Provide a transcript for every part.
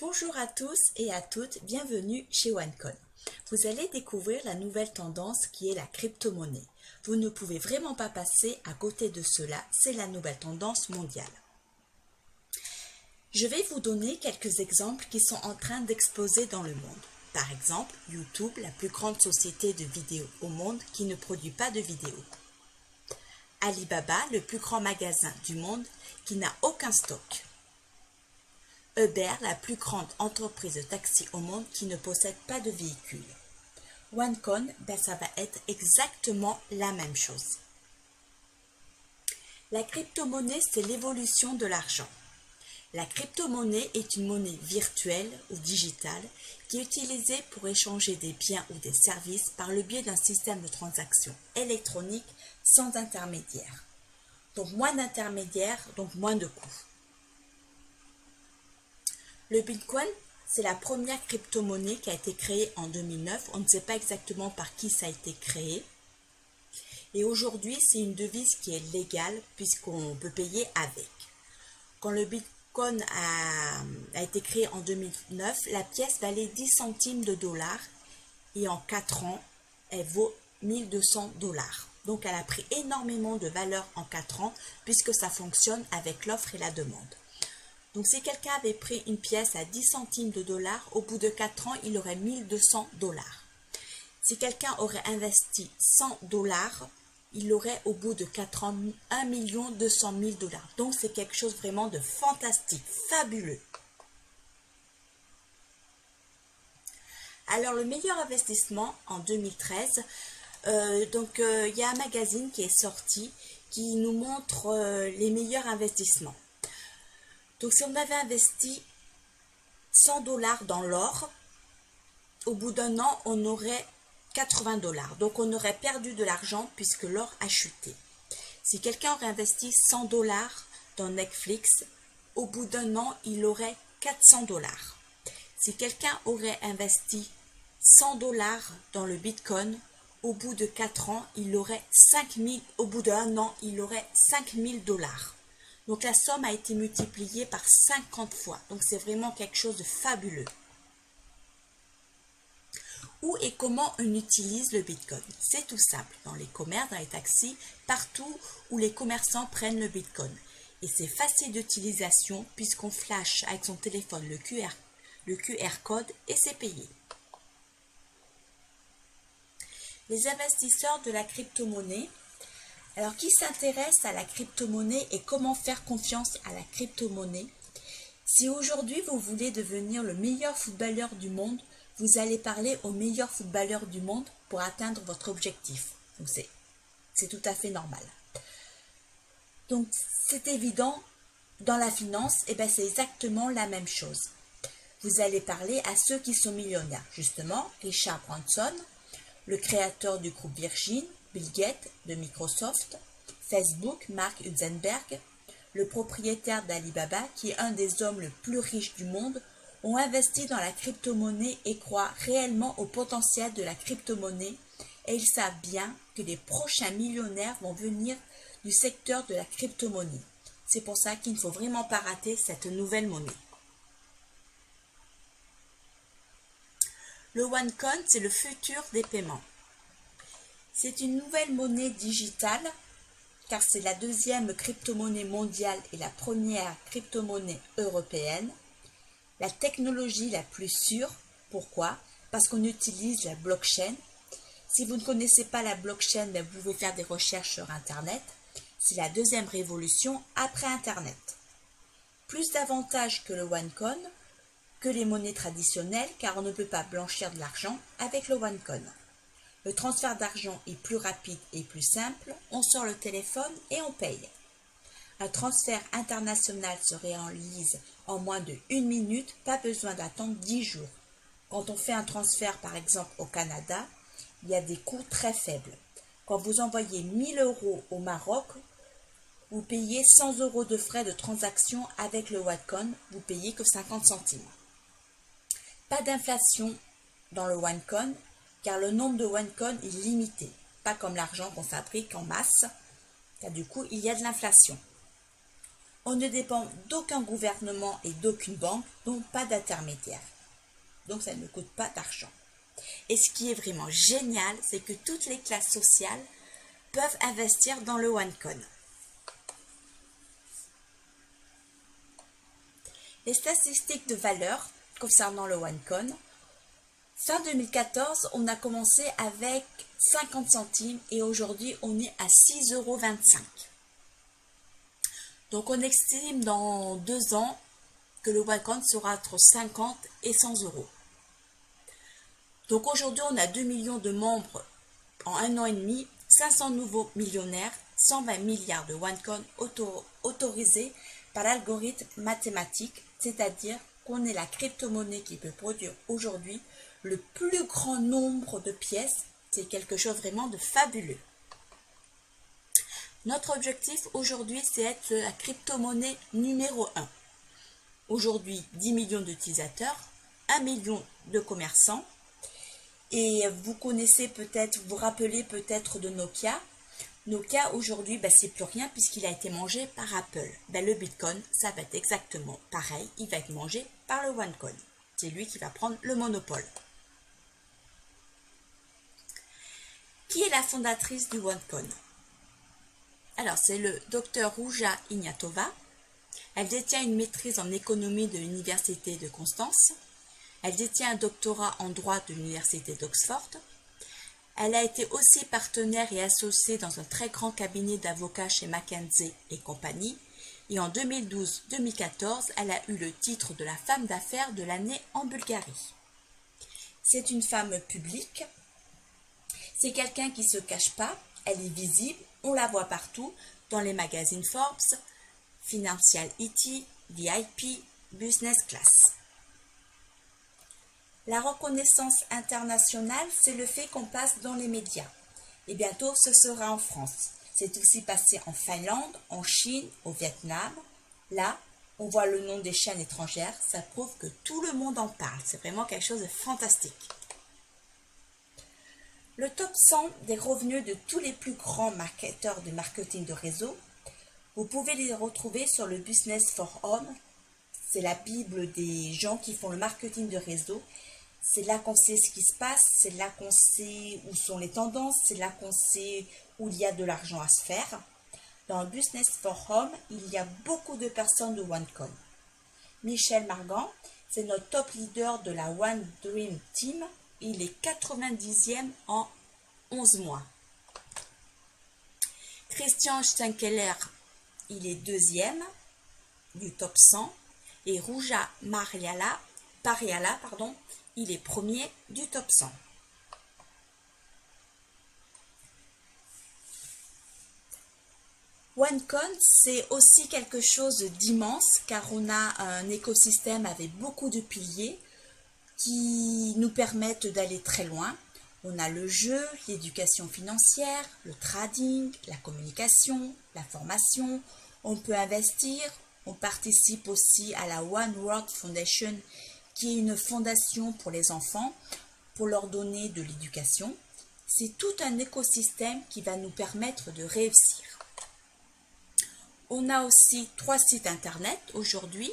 Bonjour à tous et à toutes, bienvenue chez OneCoin. Vous allez découvrir la nouvelle tendance qui est la crypto-monnaie. Vous ne pouvez vraiment pas passer à côté de cela, c'est la nouvelle tendance mondiale. Je vais vous donner quelques exemples qui sont en train d'exploser dans le monde. Par exemple, YouTube, la plus grande société de vidéos au monde qui ne produit pas de vidéos. Alibaba, le plus grand magasin du monde qui n'a aucun stock. Uber, la plus grande entreprise de taxi au monde qui ne possède pas de véhicule. OneCoin, ça va être exactement la même chose. La crypto-monnaie, c'est l'évolution de l'argent. La crypto-monnaie est une monnaie virtuelle ou digitale qui est utilisée pour échanger des biens ou des services par le biais d'un système de transaction électronique sans intermédiaire. Donc moins d'intermédiaires, donc moins de coûts. Le Bitcoin, c'est la première crypto-monnaie qui a été créée en 2009. On ne sait pas exactement par qui ça a été créé. Et aujourd'hui, c'est une devise qui est légale puisqu'on peut payer avec. Quand le Bitcoin a été créé en 2009, la pièce valait 10 centimes de dollars et en 4 ans, elle vaut 1200 dollars. Donc, elle a pris énormément de valeur en 4 ans puisque ça fonctionne avec l'offre et la demande. Donc, si quelqu'un avait pris une pièce à 10 centimes de dollars, au bout de 4 ans, il aurait 1200 dollars. Si quelqu'un aurait investi 100 dollars, il aurait au bout de 4 ans 1 200 000 dollars. Donc, c'est quelque chose vraiment de fantastique, fabuleux. Alors, le meilleur investissement en 2013, il y a un magazine qui est sorti qui nous montre les meilleurs investissements. Donc, si on avait investi 100 dollars dans l'or, au bout d'un an, on aurait 80 dollars. Donc, on aurait perdu de l'argent puisque l'or a chuté. Si quelqu'un aurait investi 100 dollars dans Netflix, au bout d'un an, il aurait 400 dollars. Si quelqu'un aurait investi 100 dollars dans le Bitcoin, au bout de 4 ans, il aurait 5000, au bout d'un an, il aurait 5000 dollars. Donc, la somme a été multipliée par 50 fois. Donc, c'est vraiment quelque chose de fabuleux. Où et comment on utilise le Bitcoin? C'est tout simple. Dans les commerces, dans les taxis, partout où les commerçants prennent le Bitcoin. Et c'est facile d'utilisation puisqu'on flash avec son téléphone le QR code et c'est payé. Les investisseurs de la crypto-monnaie. Alors, qui s'intéresse à la crypto-monnaie et comment faire confiance à la crypto-monnaie? Si aujourd'hui, vous voulez devenir le meilleur footballeur du monde, vous allez parler au meilleur footballeur du monde pour atteindre votre objectif. Donc, c'est tout à fait normal. Donc, c'est évident, dans la finance, c'est exactement la même chose. Vous allez parler à ceux qui sont millionnaires. Justement, Richard Branson, le créateur du groupe Virgin, Bill Gates de Microsoft, Facebook, Mark Zuckerberg, le propriétaire d'Alibaba, qui est un des hommes les plus riches du monde, ont investi dans la crypto-monnaie et croient réellement au potentiel de la crypto-monnaie et ils savent bien que les prochains millionnaires vont venir du secteur de la crypto-monnaie. C'est pour ça qu'il ne faut vraiment pas rater cette nouvelle monnaie. Le OneCoin, c'est le futur des paiements. C'est une nouvelle monnaie digitale car c'est la deuxième crypto-monnaie mondiale et la première crypto-monnaie européenne. La technologie la plus sûre. Pourquoi? Parce qu'on utilise la blockchain. Si vous ne connaissez pas la blockchain, vous pouvez faire des recherches sur Internet. C'est la deuxième révolution après Internet. Plus d'avantages que le OneCoin, que les monnaies traditionnelles, car on ne peut pas blanchir de l'argent avec le OneCoin. Le transfert d'argent est plus rapide et plus simple. On sort le téléphone et on paye. Un transfert international se réalise en moins de 1 minute, pas besoin d'attendre 10 jours. Quand on fait un transfert, par exemple, au Canada, il y a des coûts très faibles. Quand vous envoyez 1 000 € au Maroc, vous payez 100 € de frais de transaction avec le OneCoin, vous payez que 50 centimes. Pas d'inflation dans le OneCoin, car le nombre de OneCoin est limité, pas comme l'argent qu'on fabrique en masse, car du coup, il y a de l'inflation. On ne dépend d'aucun gouvernement et d'aucune banque, donc pas d'intermédiaire. Donc ça ne coûte pas d'argent. Et ce qui est vraiment génial, c'est que toutes les classes sociales peuvent investir dans le OneCoin. Les statistiques de valeur concernant le OneCoin. Fin 2014, on a commencé avec 50 centimes et aujourd'hui on est à 6,25 €. Donc on estime dans 2 ans que le OneCoin sera entre 50 et 100 €. Donc aujourd'hui on a 2 millions de membres en 1 an et demi, 500 nouveaux millionnaires, 120 milliards de OneCoin autorisés par l'algorithme mathématique, c'est-à-dire qu'on est la crypto-monnaie qui peut produire aujourd'hui le plus grand nombre de pièces. C'est quelque chose vraiment de fabuleux. Notre objectif aujourd'hui, c'est être la crypto-monnaie numéro 1. Aujourd'hui, 10 millions d'utilisateurs, 1 million de commerçants. Et vous connaissez peut-être, vous vous rappelez peut-être de Nokia. Nokia aujourd'hui, c'est plus rien puisqu'il a été mangé par Apple. Le Bitcoin, ça va être exactement pareil. Il va être mangé par le OneCoin. C'est lui qui va prendre le monopole. Qui est la fondatrice du OneCoin? Alors, c'est le Dr Ruja Ignatova. Elle détient une maîtrise en économie de l'Université de Constance. Elle détient un doctorat en droit de l'Université d'Oxford. Elle a été aussi partenaire et associée dans un très grand cabinet d'avocats chez McKinsey et compagnie. Et en 2012-2014, elle a eu le titre de la femme d'affaires de l'année en Bulgarie. C'est une femme publique. C'est quelqu'un qui ne se cache pas. Elle est visible. On la voit partout dans les magazines Forbes, Financial IT, VIP, Business Class. La reconnaissance internationale, c'est le fait qu'on passe dans les médias. Et bientôt, ce sera en France. C'est aussi passé en Finlande, en Chine, au Vietnam. Là, on voit le nom des chaînes étrangères. Ça prouve que tout le monde en parle. C'est vraiment quelque chose de fantastique. Le top 100 des revenus de tous les plus grands marketeurs de marketing de réseau, vous pouvez les retrouver sur le Business for Home. C'est la bible des gens qui font le marketing de réseau. C'est là qu'on sait ce qui se passe, c'est là qu'on sait où sont les tendances, c'est là qu'on sait où il y a de l'argent à se faire. Dans le Business for Home, il y a beaucoup de personnes de OneCoin. Michel Margan, c'est notre top leader de la One Dream Team. Il est 90e en 11 mois. Christian Steinkeller, il est 2e du top 100. Et Ruja Pariala, il est premier du top 100. OneCoin, c'est aussi quelque chose d'immense car on a un écosystème avec beaucoup de piliers qui nous permettent d'aller très loin. On a le jeu, l'éducation financière, le trading, la communication, la formation. On peut investir. On participe aussi à la One World Foundation, qui est une fondation pour les enfants, pour leur donner de l'éducation. C'est tout un écosystème qui va nous permettre de réussir. On a aussi 3 sites internet aujourd'hui.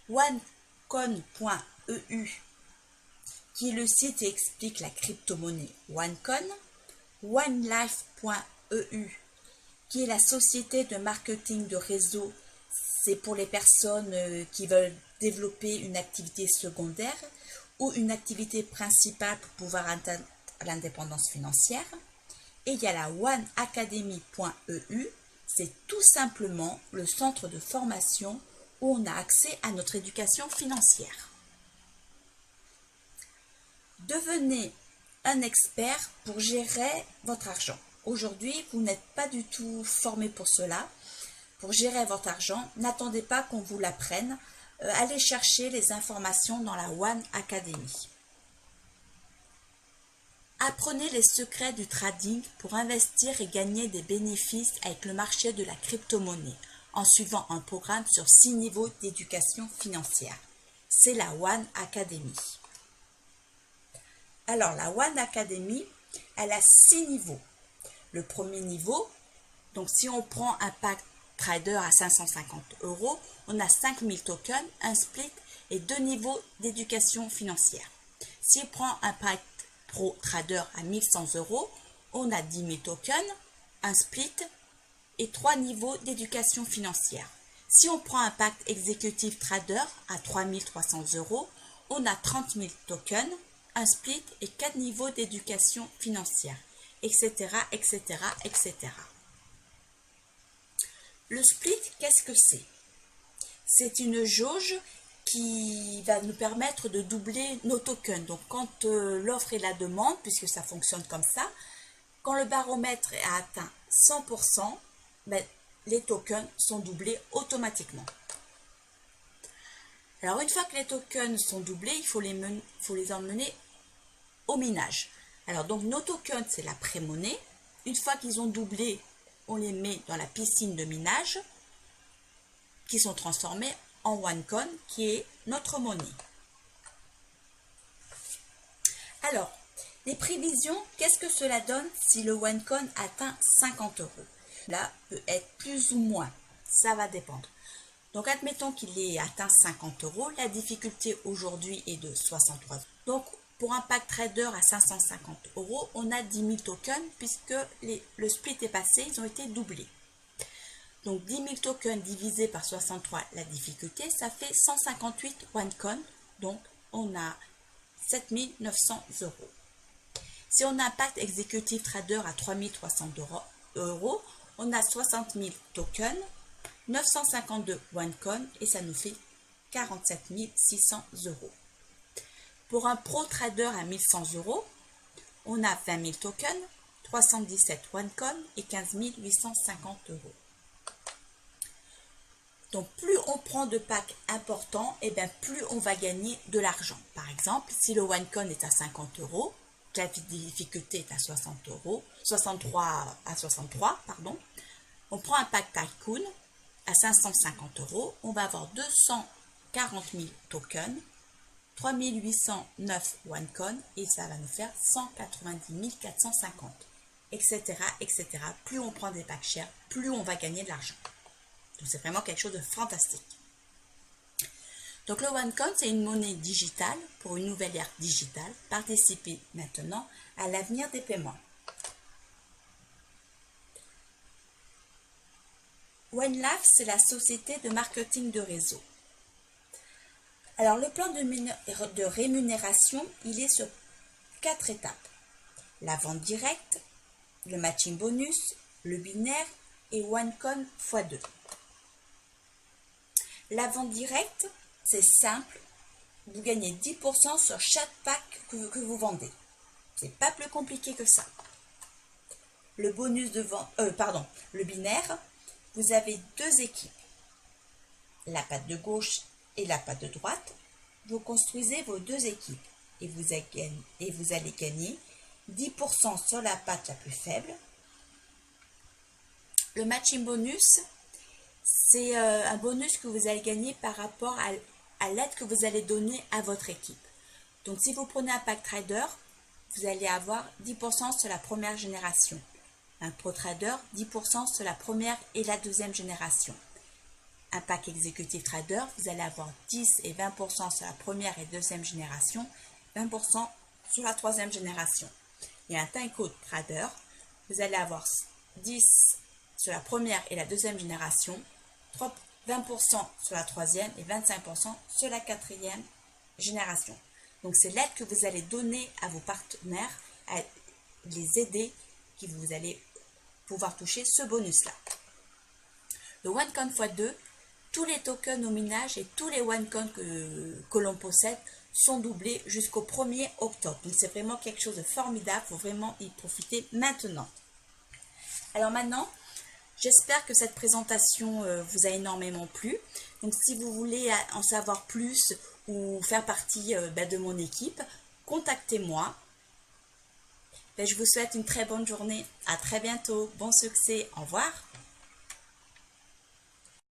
OneCoin.eu, qui est le site qui explique la crypto-monnaie OneCoin. OneLife.eu, qui est la société de marketing de réseau. C'est pour les personnes qui veulent développer une activité secondaire ou une activité principale pour pouvoir atteindre l'indépendance financière. Et il y a la oneacademy.eu, c'est tout simplement le centre de formation où on a accès à notre éducation financière. Devenez un expert pour gérer votre argent. Aujourd'hui, vous n'êtes pas du tout formé pour cela. Pour gérer votre argent, n'attendez pas qu'on vous l'apprenne. Allez chercher les informations dans la One Academy. Apprenez les secrets du trading pour investir et gagner des bénéfices avec le marché de la crypto-monnaie en suivant un programme sur 6 niveaux d'éducation financière. C'est la One Academy. Alors, la One Academy, elle a 6 niveaux. Le premier niveau, donc si on prend un pack trader à 550 €, on a 5000 tokens, un split et 2 niveaux d'éducation financière. Si on prend un pack Pro Trader à 1100 €, on a 10 000 tokens, un split et 3 niveaux d'éducation financière. Si on prend un pack Executive Trader à 3300 €, on a 30 000 tokens, un split et 4 niveaux d'éducation financière, etc., etc., etc. Le split, qu'est-ce que c'est? C'est une jauge qui va nous permettre de doubler nos tokens. Donc, quand l'offre et la demande, puisque ça fonctionne comme ça, quand le baromètre a atteint 100%, les tokens sont doublés automatiquement. Alors, une fois que les tokens sont doublés, il faut les emmener au minage. Alors, donc, nos tokens, c'est la pré-monnaie. Une fois qu'ils ont doublé, on les met dans la piscine de minage, qui sont transformés en OneCoin, qui est notre monnaie. Alors, les prévisions, qu'est-ce que cela donne si le OneCoin atteint 50 €? Là, peut être plus ou moins, ça va dépendre. Donc, admettons qu'il ait atteint 50 €, la difficulté aujourd'hui est de 63 €. Donc, pour un pack trader à 550 €, on a 10 000 tokens puisque le split est passé, ils ont été doublés. Donc 10 000 tokens divisé par 63, la difficulté, ça fait 158 OneCoin. Donc on a 7 900 €. Si on a un pack Executive Trader à 3300 €, on a 60 000 tokens, 952 OneCoin et ça nous fait 47 600 €. Pour un Pro Trader à 1100 €, on a 20 000 tokens, 317 OneCoin et 15 850 €. Donc, plus on prend de packs importants, et bien plus on va gagner de l'argent. Par exemple, si le OneCoin est à 50 €, la difficulté est à 60 €, 63, on prend un pack Tycoon à 550 €, on va avoir 240 000 tokens, 3809 OneCoin et ça va nous faire 190 450, etc., etc. Plus on prend des packs chers, plus on va gagner de l'argent. Donc, c'est vraiment quelque chose de fantastique. Donc, le OneCoin, c'est une monnaie digitale pour une nouvelle ère digitale. Participez maintenant à l'avenir des paiements. OneLife, c'est la société de marketing de réseau. Alors, le plan de rémunération, il est sur 4 étapes. La vente directe, le matching bonus, le binaire et OneCoin x2. La vente directe, c'est simple. Vous gagnez 10% sur chaque pack que vous vendez. C'est pas plus compliqué que ça. Le bonus de vente, le binaire, vous avez 2 équipes. La patte de gauche et la patte de droite. Vous construisez vos 2 équipes et vous allez gagner 10% sur la patte la plus faible. Le matching bonus, c'est un bonus que vous allez gagner par rapport à l'aide que vous allez donner à votre équipe. Donc, si vous prenez un pack trader, vous allez avoir 10% sur la première génération. Un Pro Trader, 10% sur la première et la deuxième génération. Un pack Executive Trader, vous allez avoir 10 et 20% sur la première et deuxième génération, 20% sur la troisième génération. Et un Tycoon Trader, vous allez avoir 10 sur la première et la deuxième génération, 20% sur la troisième et 25% sur la quatrième génération. Donc, c'est l'aide que vous allez donner à vos partenaires, à les aider, que vous allez pouvoir toucher ce bonus-là. Le OneCoin x2, tous les tokens au minage et tous les OneCoin que l'on possède sont doublés jusqu'au 1er octobre. Donc, c'est vraiment quelque chose de formidable. Il faut vraiment y profiter maintenant. Alors maintenant, j'espère que cette présentation vous a énormément plu. Donc, si vous voulez en savoir plus ou faire partie de mon équipe, contactez-moi. Je vous souhaite une très bonne journée. À très bientôt. Bon succès. Au revoir.